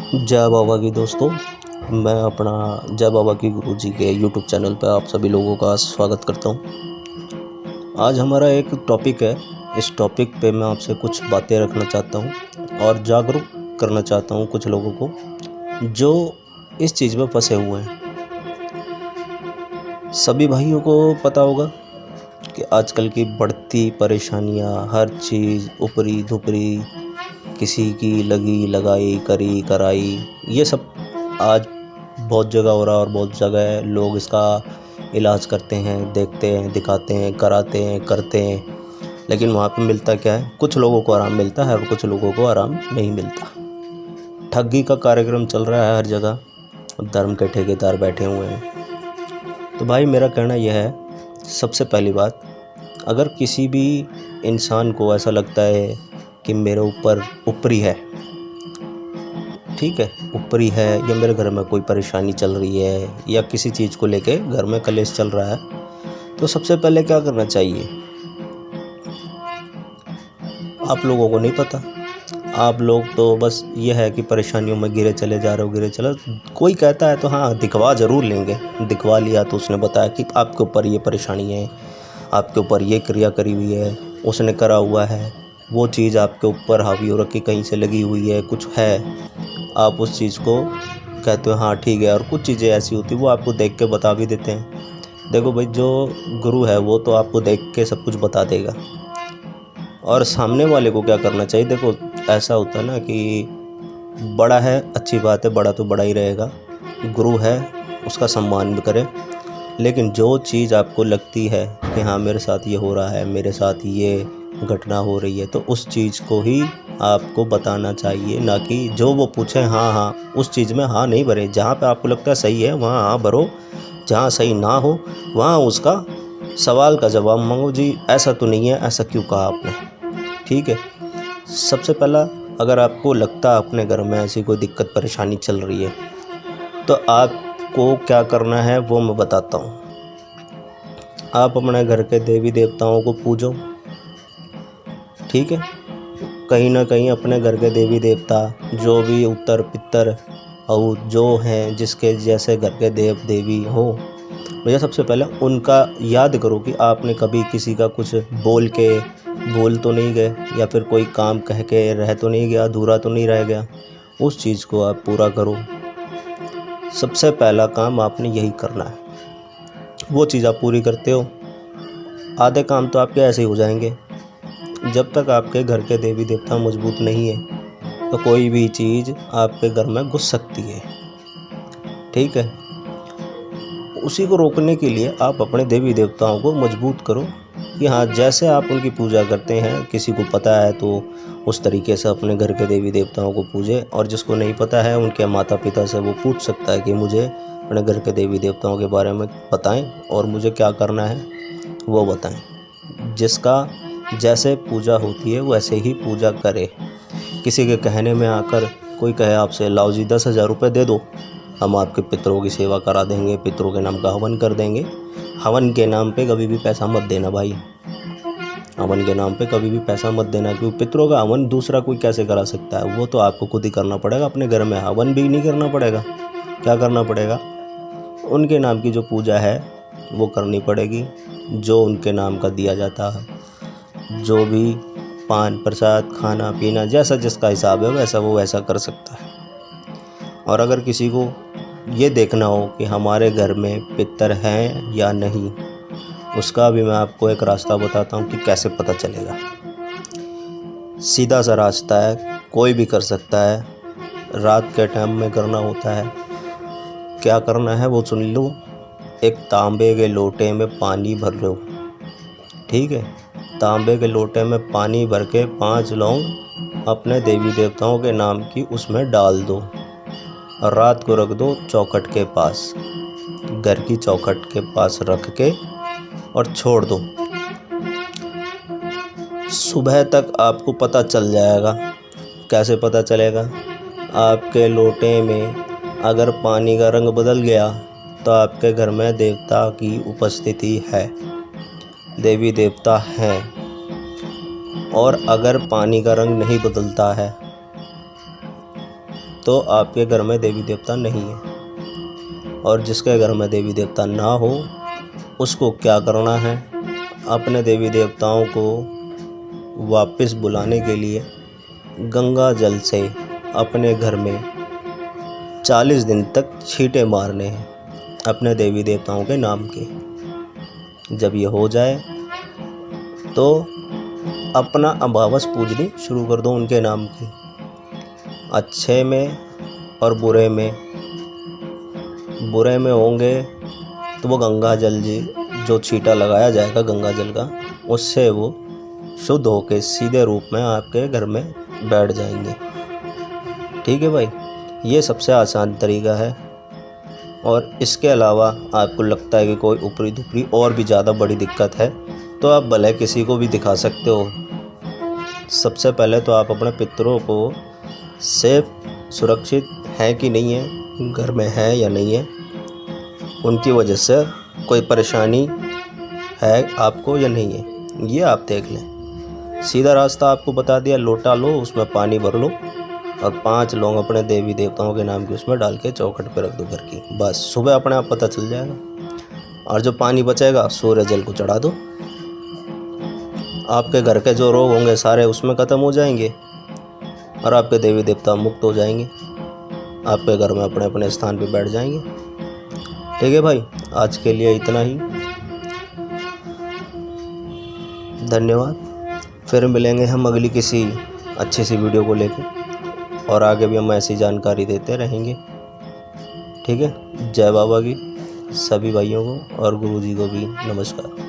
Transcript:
जय बाबा की दोस्तों, मैं अपना जय बाबा की गुरुजी के यूट्यूब चैनल पर आप सभी लोगों का स्वागत करता हूं। आज हमारा एक टॉपिक है। इस टॉपिक पे मैं आपसे कुछ बातें रखना चाहता हूं और जागरूक करना चाहता हूं कुछ लोगों को जो इस चीज़ में फंसे हुए हैं। सभी भाइयों को पता होगा कि आजकल की बढ़ती परेशानियां, हर चीज़ ऊपरी धुपरी, किसी की लगी लगाई करी कराई, ये सब आज बहुत जगह हो रहा है और बहुत जगह लोग इसका इलाज करते हैं, देखते हैं, दिखाते हैं, कराते हैं, करते हैं। लेकिन वहाँ पे मिलता क्या है? कुछ लोगों को आराम मिलता है और कुछ लोगों को आराम नहीं मिलता। ठगी का कार्यक्रम चल रहा है हर जगह, धर्म के ठेकेदार बैठे हुए हैं। तो भाई मेरा कहना यह है, सबसे पहली बात, अगर किसी भी इंसान को ऐसा लगता है कि मेरे ऊपर ऊपरी है, ठीक है, ऊपरी है या मेरे घर में कोई परेशानी चल रही है या किसी चीज़ को लेके घर में कलेश चल रहा है, तो सबसे पहले क्या करना चाहिए? आप लोगों को नहीं पता। आप लोग तो बस ये है कि परेशानियों में गिरे चले जा रहे हो, गिरे चले। कोई कहता है तो हाँ, दिखवा ज़रूर लेंगे। दिखवा लिया तो उसने बताया कि आपके ऊपर ये परेशानी है, आपके ऊपर ये क्रिया करी हुई है, उसने करा हुआ है, वो चीज़ आपके ऊपर हावी हो रखी, कहीं से लगी हुई है, कुछ है। आप उस चीज़ को कहते हो हाँ ठीक है। और कुछ चीज़ें ऐसी होती है वो आपको देख के बता भी देते हैं। देखो भाई, जो गुरु है वो तो आपको देख के सब कुछ बता देगा। और सामने वाले को क्या करना चाहिए? देखो, ऐसा होता है ना कि बड़ा है, अच्छी बात है, बड़ा तो बड़ा ही रहेगा, गुरु है उसका सम्मान भी करें। लेकिन जो चीज़ आपको लगती है कि हाँ मेरे साथ ये हो रहा है, मेरे साथ ये घटना हो रही है, तो उस चीज़ को ही आपको बताना चाहिए, ना कि जो वो पूछे हाँ हाँ, उस चीज़ में हाँ नहीं भरे। जहाँ पे आपको लगता है सही है वहाँ हाँ भरो, जहाँ सही ना हो वहाँ उसका सवाल का जवाब मांगो। जी ऐसा तो नहीं है, ऐसा क्यों कहा आपने? ठीक है। सबसे पहला, अगर आपको लगता है अपने घर में ऐसी कोई दिक्कत परेशानी चल रही है, तो आपको क्या करना है वो मैं बताता हूँ। आप अपने घर के देवी देवताओं को पूजो, ठीक है। कहीं ना कहीं अपने घर के देवी देवता जो भी उत्तर पितर और जो हैं, जिसके जैसे घर के देव देवी हो, भैया सबसे पहले उनका याद करो कि आपने कभी किसी का कुछ बोल के भूल तो नहीं गए, या फिर कोई काम कह के रह तो नहीं गया, अधूरा तो नहीं रह गया। उस चीज़ को आप पूरा करो। सबसे पहला काम आपने यही करना है। वो चीज़ आप पूरी करते हो, आधे काम तो आपके ऐसे ही हो जाएंगे। जब तक आपके घर के देवी देवता मजबूत नहीं है तो कोई भी चीज़ आपके घर में घुस सकती है, ठीक है। उसी को रोकने के लिए आप अपने देवी देवताओं को मजबूत करो कि हाँ, जैसे आप उनकी पूजा करते हैं, किसी को पता है तो उस तरीके से अपने घर के देवी देवताओं को पूजे। और जिसको नहीं पता है उनके माता पिता से वो पूछ सकता है कि मुझे अपने घर के देवी देवताओं के बारे में बताएं और मुझे क्या करना है वो बताएं। जिसका जैसे पूजा होती है वैसे ही पूजा करे। किसी के कहने में आकर कोई कहे आपसे, लाओ जी 10,000 रुपये दे दो, हम आपके पितरों की सेवा करा देंगे, पितरों के नाम का हवन कर देंगे। हवन के नाम पे कभी भी पैसा मत देना भाई। हवन के नाम पे कभी भी पैसा मत देना, क्योंकि पितरों का हवन दूसरा कोई कैसे करा सकता है? वो तो आपको खुद ही करना पड़ेगा। अपने घर में हवन भी नहीं करना पड़ेगा, क्या करना पड़ेगा? उनके नाम की जो पूजा है वो करनी पड़ेगी। जो उनके नाम का दिया जाता है, जो भी पान प्रसाद खाना पीना, जैसा जिसका हिसाब है वैसा वो वैसा कर सकता है। और अगर किसी को ये देखना हो कि हमारे घर में पितर हैं या नहीं, उसका भी मैं आपको एक रास्ता बताता हूँ कि कैसे पता चलेगा। सीधा सा रास्ता है, कोई भी कर सकता है। रात के टाइम में करना होता है। क्या करना है वो सुन लो। एक तांबे के लोटे में पानी भर लो, ठीक है। तांबे के लोटे में पानी भर के 5 लौंग अपने देवी देवताओं के नाम की उसमें डाल दो और रात को रख दो चौखट के पास, घर की चौखट के पास रख के और छोड़ दो। सुबह तक आपको पता चल जाएगा। कैसे पता चलेगा? आपके लोटे में अगर पानी का रंग बदल गया तो आपके घर में देवता की उपस्थिति है, देवी देवता हैं। और अगर पानी का रंग नहीं बदलता है तो आपके घर में देवी देवता नहीं है। और जिसके घर में देवी देवता ना हो उसको क्या करना है, अपने देवी देवताओं को वापस बुलाने के लिए गंगा जल से अपने घर में 40 दिन तक छींटे मारने हैं अपने देवी देवताओं के नाम के। जब ये हो जाए तो अपना अमावस पूजनी शुरू कर दो उनके नाम की। अच्छे में और बुरे में होंगे तो वो गंगा जल जी जो छींटा लगाया जाएगा गंगा जल का, उससे वो शुद्ध होके सीधे रूप में आपके घर में बैठ जाएंगे। ठीक है भाई, ये सबसे आसान तरीका है। और इसके अलावा आपको लगता है कि कोई ऊपरी दुपरी और भी ज़्यादा बड़ी दिक्कत है तो आप भले किसी को भी दिखा सकते हो। सबसे पहले तो आप अपने पितरों को सेफ सुरक्षित है कि नहीं है, घर में है या नहीं है, उनकी वजह से कोई परेशानी है आपको या नहीं है, ये आप देख लें। सीधा रास्ता आपको बता दिया, लोटा लो, उसमें पानी भर लो और 5 लौंग अपने देवी देवताओं के नाम की उसमें डाल के चौखट पे रख दो घर की। बस सुबह अपने आप पता चल जाएगा। और जो पानी बचेगा सूर्य जल को चढ़ा दो। आपके घर के जो रोग होंगे सारे उसमें ख़त्म हो जाएंगे और आपके देवी देवता मुक्त हो जाएंगे, आपके घर में अपने अपने स्थान पे बैठ जाएंगे। ठीक है भाई, आज के लिए इतना ही। धन्यवाद। फिर मिलेंगे हम अगली किसी अच्छी सी वीडियो को लेकर और आगे भी हम ऐसी जानकारी देते रहेंगे। ठीक है, जय बाबा की सभी भाइयों को और गुरु जी को भी नमस्कार।